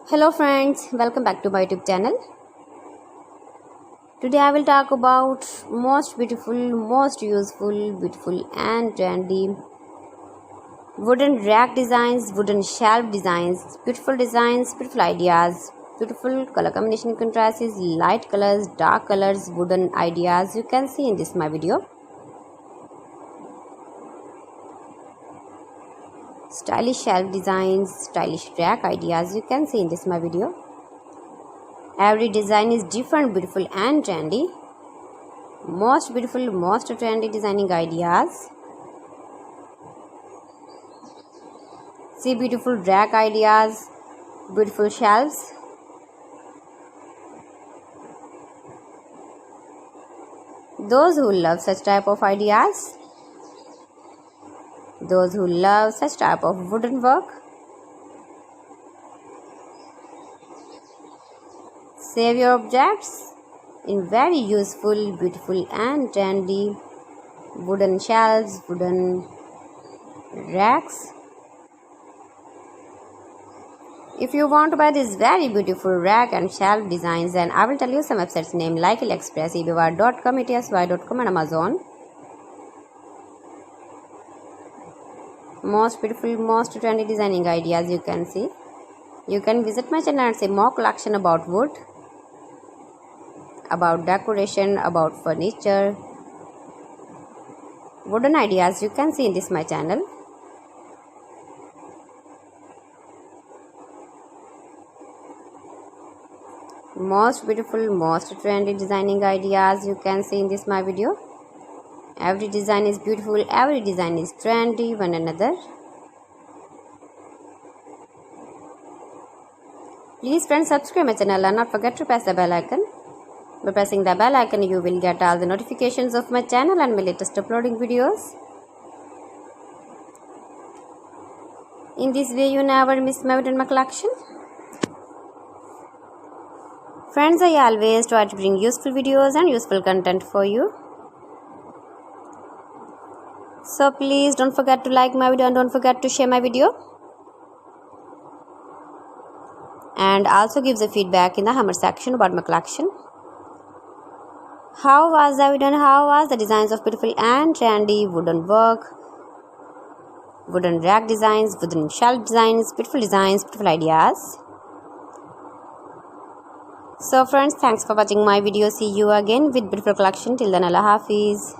Hello friends, welcome back to my YouTube channel. Today I will talk about most beautiful, most useful, beautiful and trendy wooden rack designs, wooden shelf designs, beautiful ideas, beautiful color combination contrasts, light colors, dark colors, wooden ideas you can see in this my video. Stylish shelf designs, stylish rack ideas you can see in this my video. Every design is different, beautiful and trendy. Most beautiful, most trendy designing ideas. See beautiful rack ideas, beautiful shelves. Those who love such type of ideas, those who love such type of wooden work, save your objects in very useful, beautiful and trendy wooden shelves, wooden racks. If you want to buy this very beautiful rack and shelf designs, then I will tell you some websites name like AliExpress, eBay.com, ETSY.com and Amazon. Most beautiful, most trendy designing ideas you can see. You can visit my channel and see more collection about wood, about decoration, about furniture, wooden ideas you can see in this my channel. Most beautiful, most trendy designing ideas you can see in this my video. Every design is beautiful, every design is trendy one another. Please friends, subscribe my channel and not forget to press the bell icon. By pressing the bell icon you will get all the notifications of my channel and my latest uploading videos. In this way you never miss my wooden collection. Friends, I always try to bring useful videos and useful content for you. So please don't forget to like my video and don't forget to share my video. And also give the feedback in the comment section about my collection. How was the video and how was the designs of beautiful and trendy wooden work, wooden rack designs, wooden shelf designs, beautiful ideas. So friends, thanks for watching my video. See you again with beautiful collection. Till then, Allah Hafiz.